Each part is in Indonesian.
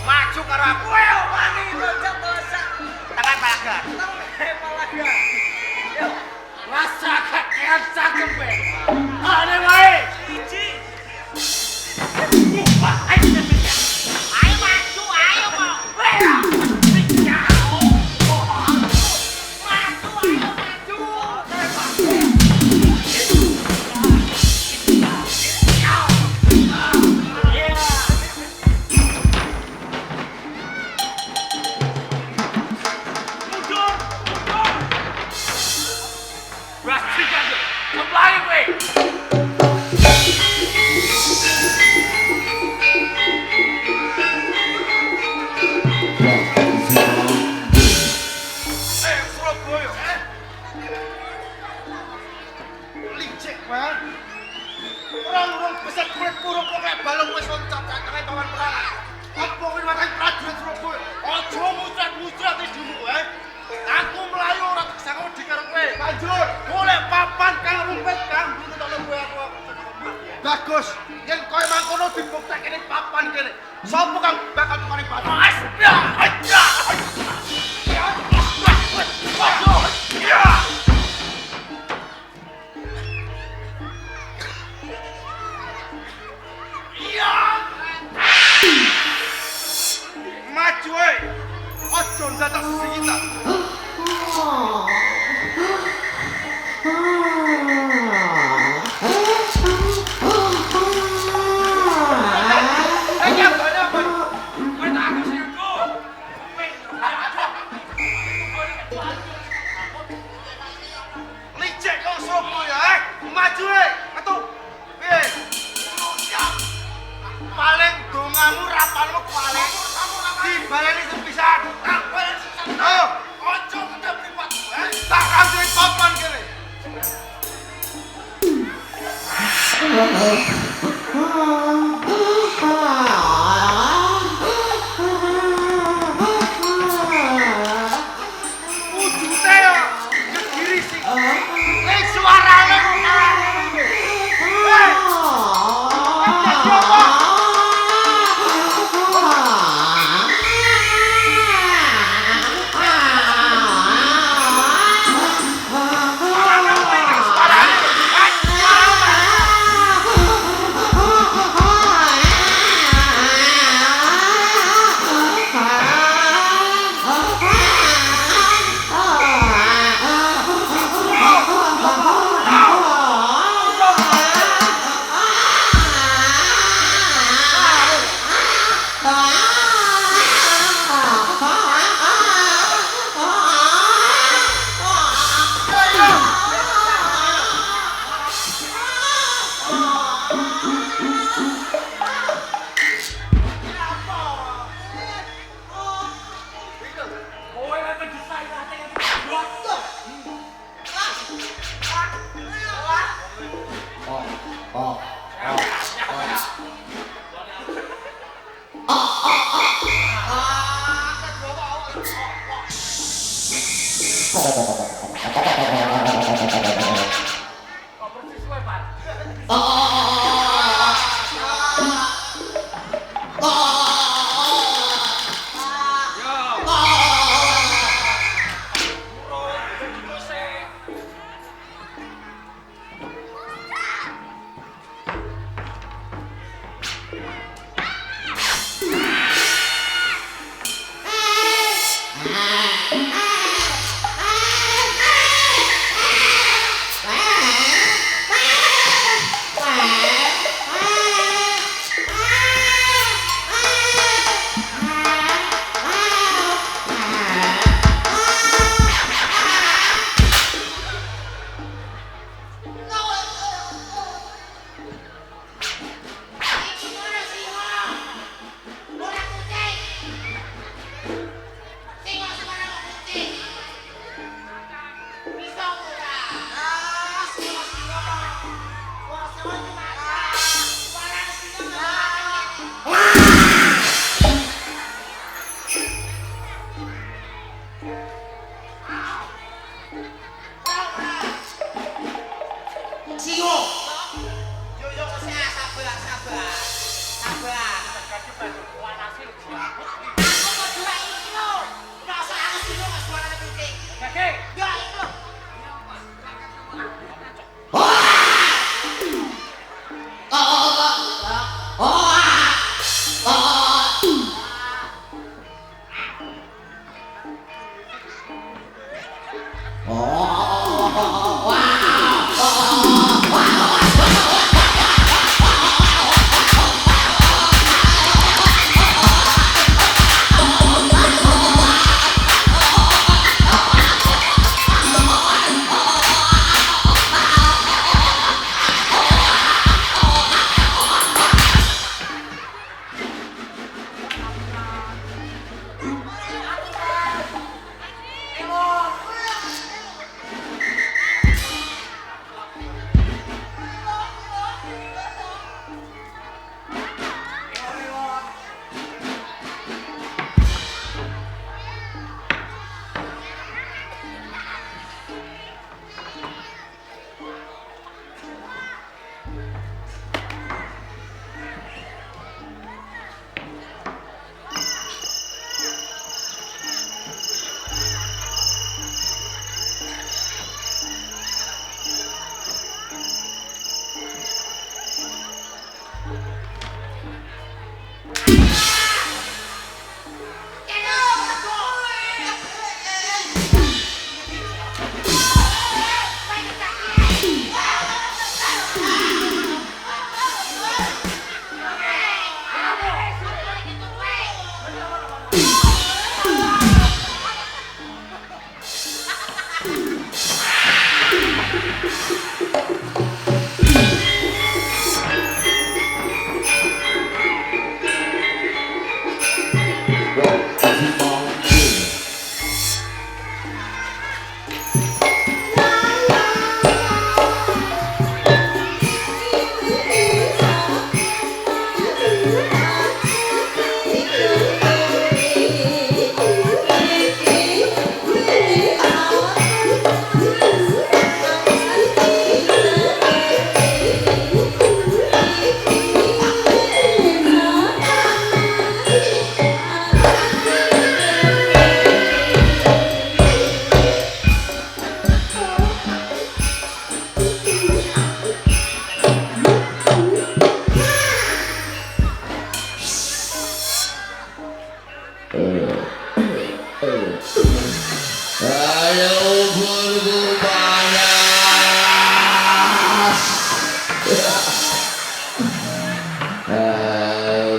Maju karo aku. Wani dosa. Tangan palagan. Yo, rasa kakean cakep kowe. Ane wae. Siji. Ayo maju, ayo kok. Orang-orang besar kulit kurung kok kayak balung wis loncat tangan pawan perang. Apa kuwi makan prajurit Surabaya? Aja muncrat-muncrat hidupmu, Aku melayu ora kesang wedi karo kowe. Banjur, golek papan kang rumpet kang nutokno kowe aku. Bagus, yen kowe mangkono dibuktekne papan kene. Sopo kang bakal tukane papan? Aja. Maju ojo ndadak sisikitan. Licik kok sopo ya, maju atuh. Piye? Paling dongamu rapalmu paling dibaleni sepisan. Oh, ojo kedap lipat. Tak kasih papan kene. Wujute ya ngediri sih. Ning suarane kok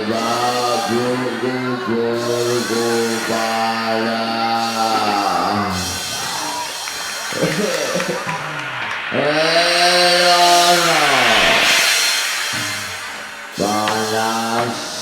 Babu gugur kepala. Panas.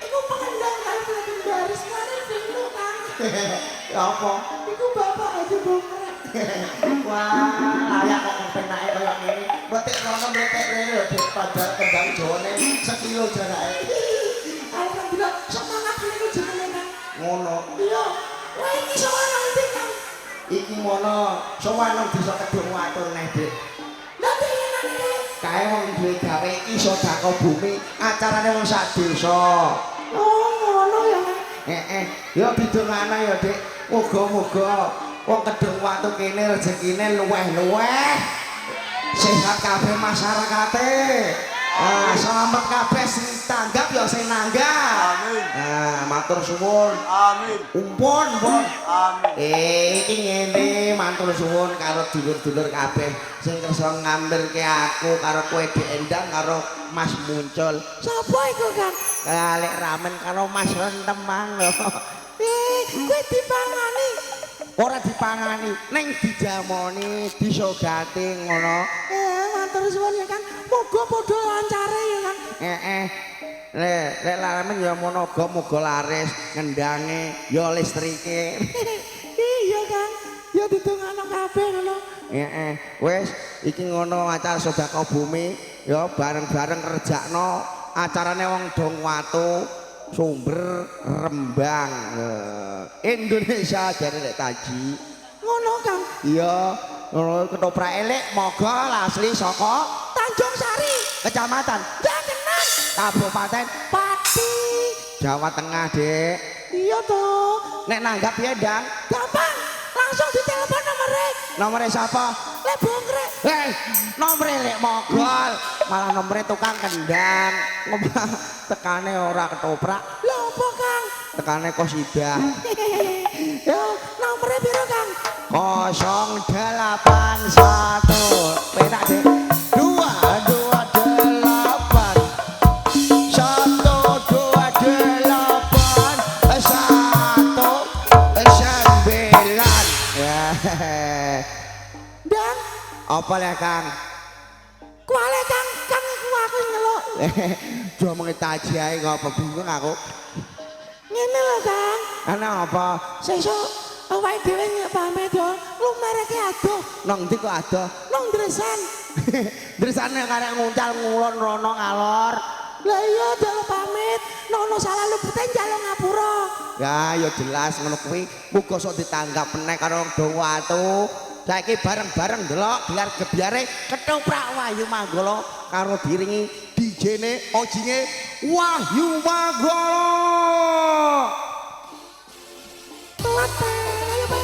Iku pengendang karo legendaris kare Vino Kang. Ya apa? Iku bapak aja bongkrek. Wah, layak kok penake kaya ngene. Betik rono mletek rene lho Dik, padahal kendang Jawane sekilo jarake. Alhamdulillah semangat niku jenenge Kang. Ngono. Iya. Wah iki sowan nanti Kang. Iki ngono, sowan nang desa Kedung Watur neh, Dik. Lah piye Kae wong duwe gawe iki sedekah bumi, acarane wong sak desa. Oh ngono ya Kang. Ya didongana ya, Dik. Muga-muga wong Kedung Watur kene rezekine luweh-luweh. Sehat kabeh masyarakate. Ah, selamat kabeh sing tanggap ya sing nanggap. Amin. Nah, matur suwun. Amin. Umpun, Pun. Amin. Iki ngene matur suwun karo dulur-dulur kabeh sing kersa ngambilke aku karo kowe Dik Endang karo Mas Muncul. Sapa iku Kang? Kalek ramen karo Mas Rentemang lho. Kowe dipangani. Ora dipangani, ning dijamoni, disogati ngono. Matur suwun ya Kang. Moga padha lancare ya Kang. Lek ramen ya monoga muga laris, ngendange ya listrike. Iya Kang. Ya ditungano kabeh ngono. Wis iki ngono acara sedekah bumi ya bareng-bareng kerjakno acarane wong Dong Watu Sumber Rembang Indonesia jare lek taji. Ngono Kang. Iya, ngono ketoprak elek moga asli saka Tanjung Sari, Kecamatan Jangenan, Kabupaten Pati. Jawa Tengah, Dik. Iya toh. Nek nanggap piye, Dang? Gampang. Langsung ditelepon nomornya. Nomere sapa? Le bongkrek. Nomere lek mogol, malah nomere tukang kendang. Ngomong tekane ora ketoprak, Lho apa Kang? tekane Kosidah. Yo, nomornya piro Kang? 081 penak Dik 228 128 ya. Dan Apa ya Kang? kuale Kang, Kang aku ngelok. Dua menit aja ngapa bingung aku. Ngene lho Kang. Ana apa? Sesuk awake dhewe pamit yo. Lumereke adoh Nang ndi kok ada? nang dresan. Dresane karek nguncal ngulon rono ngalor. Lah iya jalo pamit. Nono salah lupute njalo ngapura. Ya ya jelas ngono kuwi muga sok ditanggap meneh karo wong Dong Watu. Saiki bareng-bareng ndelok gelar gebyare ketoprak Wahyu Manggala karo diringi DJ-ne ojine Wahyu Manggala. Telat ayo Pak.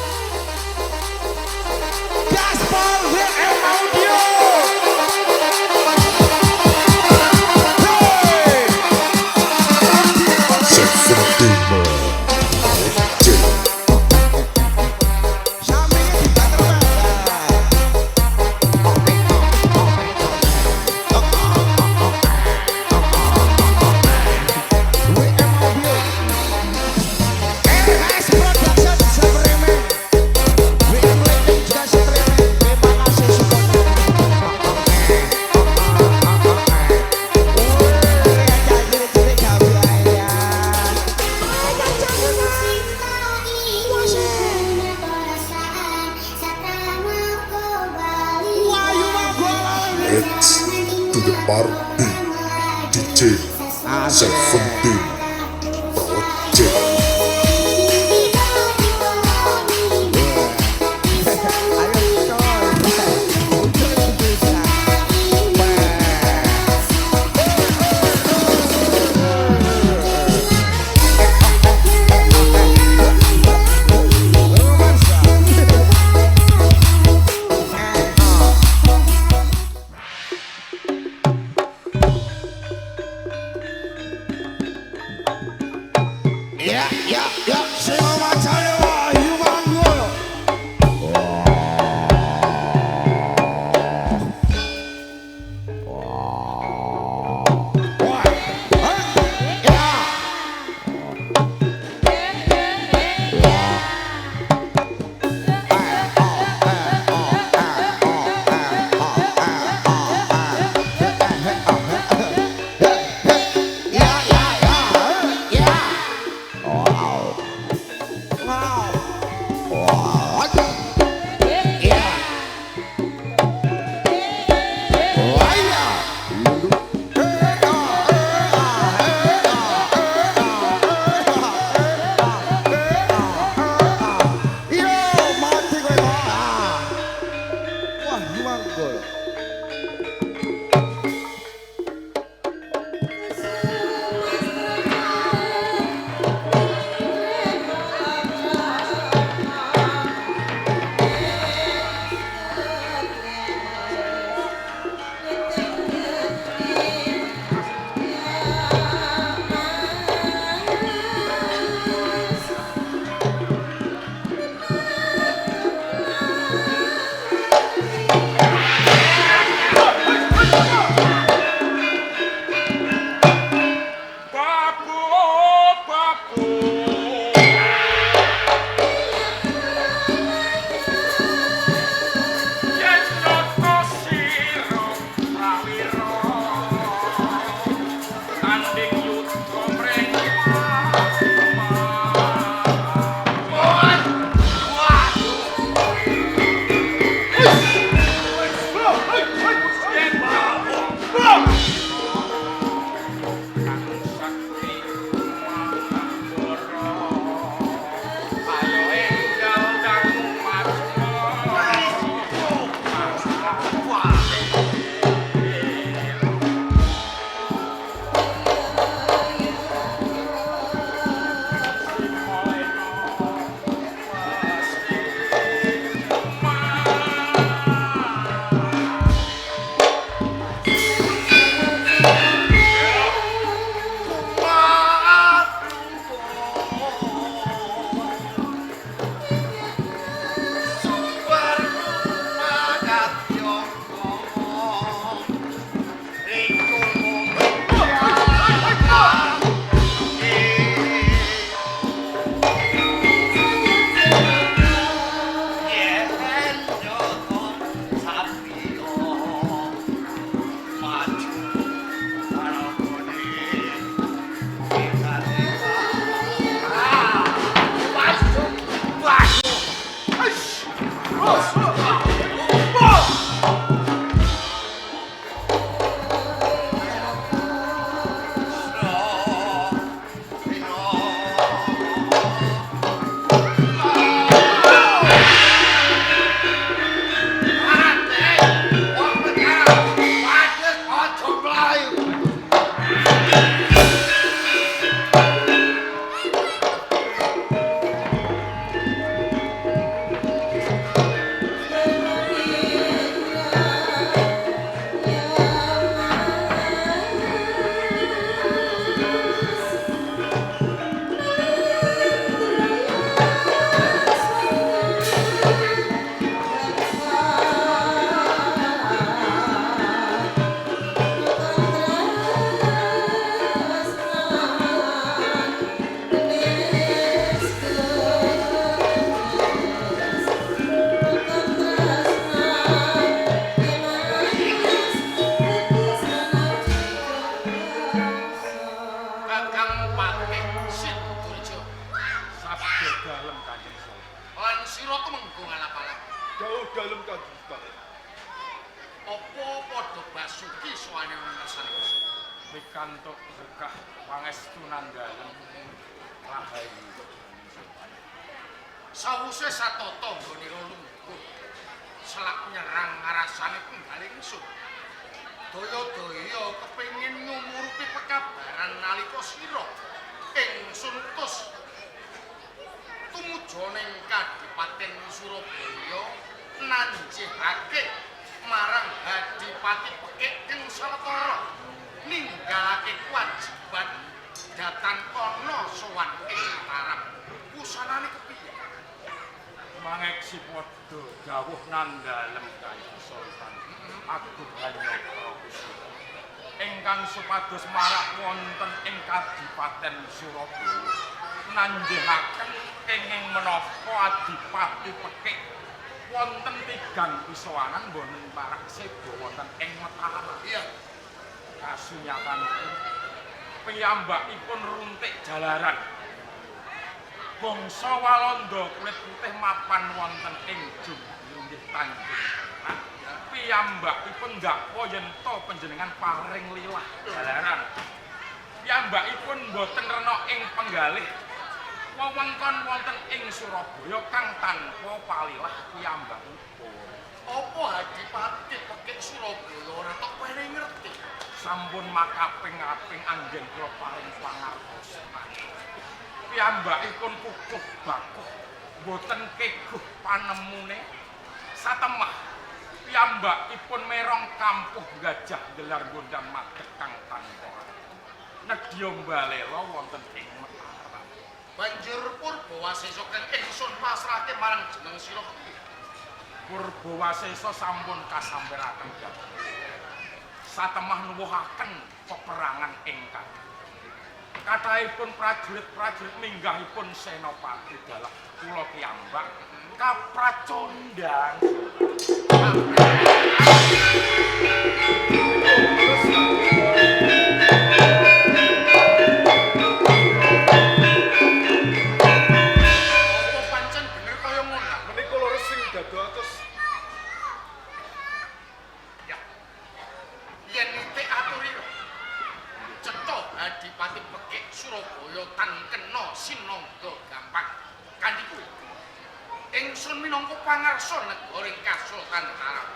Gaspol WM Audio. Let's to the party. DJ 17 Project. Patih Sidurjo. Sabda dalem Kanjeng Sultan. Lan sira tumenggo ngalap-alap. Jauh dalem Kanjeng Sultan. Apa padha basuki sowane ngersane Pikantuk berkah pangestu nandhalem rahayu. sawuse satata nggonira lungguh selak nyerang ngarasane penggaling ingsun. Daya-daya kepengin ngumurupi pekabaran nalika sira ingsun utus tumuju ning Kadipaten Surabaya nanjihake marang Hadipati Pekik ing sawetara ninggalake kewajiban datan ana sowan ing Mataram. Wusanane kepiye? Mangeksi padha dawuh nandhalem Kanjeng Sultan. Aku Banyaka Kusuma ingkang supados marak wonten ing Kadipaten Surabaya nanjihaken kenging menapa Adipati Pekik wonten tigang pisowanan boten parak sebo wonten ing Mataram. Iya. Kasunyatanipun piyambakipun runtik jalaran bangsa Walanda kulit putih mapan wonten ing Jumlah Tanjung. Piyambakipun ndakwa yen to panjenengan paring lilah jalaran. Piyambakipun boten rena ing penggalih wewengkon wonten ing Surabaya kang tanpa palilah piyambakipun. Apa Hadipati Pekik Surabaya ora tok kene ngerti? Sampun makaping-aping anggen kula paring pangartosan. Piyambakipun kukuh bakuh boten keguh panemune satemah. Piyambakipun merong kampuh gajah gelar gondang madeg kang tanpa nedya mbalela wonten ing Mataram. Banjur Purbawasesa kang ingsun pasrahke marang jeneng sira kepiye? Purbawasesa sampun kasampiraken dhateng satemah nuwuhaken peperangan ingkang kathahipun prajurit-prajurit minggahipun senopati dalah kula piyambak kapracondang. Apa pancen bener kaya ngono? Menika lho resing dados Ya. Yen nitik aturira. Cetha Hadipati Pekik Surabaya tan kena sinangga gampang. Kanthi kuwi ingsun minangka pangarsa negara ing Kasultanan Mataram.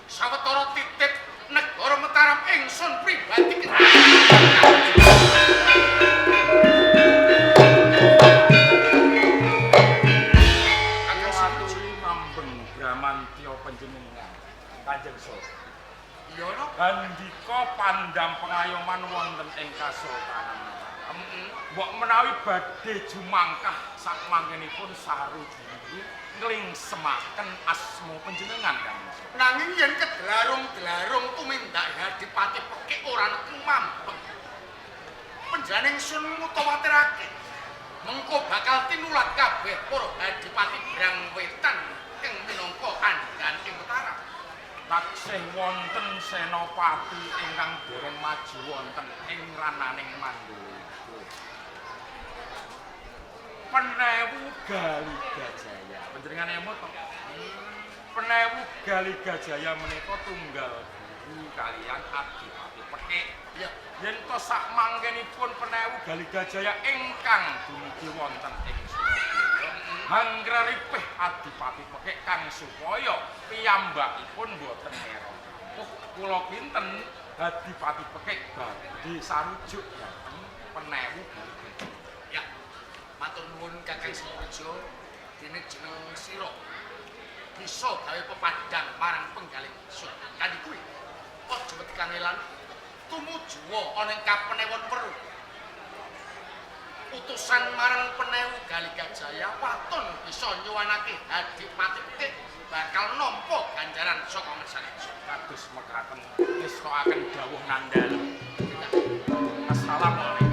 Sawetara titip negara Mataram ingsun pribadi aturi mambeng Bramantya panjenengan Kanjeng Sultan. Iya no? Handika pandam pengayoman wonten ing Kasultanan Mataram. Mbok menawi badhe jumangkah sakmangkenipun sarujudu nglingsemaken asma panjenengan Kanjeng Sultan. Nanging yen kedlarung-dlarung tumindak Hadipati Pekik ora nekung mampeng. Panjenengan ingsun mutawatirake mengko bakal tinulat kabeh para Hadipati Brang Wetan kang minangka kandhane ing Mataram. Taksih wonten senopati ingkang dereng maju wonten ing rananing Mandura. Penewu Galigajaya. Panjenengan emut to? Penewu Galigajaya menika tunggal guru kaliyan Adipati Pekik. Ya, Yen to sakmangkenipun Penewu Galigajaya ingkang dumugi wonten ing Surabaya. Hanggraripih Adipati Pekik kang supaya piyambakipun boten merong. Kula kinten Adipati Pekik badhe sarujuk dhateng Penewu Galigajaya. ya. Matur nuwun Kakang Sidurjo, dene jeneng sira bisa gawe pepadang marang penggaling ingsun. Kanthi kuwi aja wedi kangelan tumuju ana ing kapenewon Weru. Utusan marang Penewu Galigajaya waton bisa nyuwanake Hadipati Pekik bakal nampa ganjaran saka ngersane ingsun. Kados mekaten ngestokaken dawuh nandhalem. Assalamualaikum.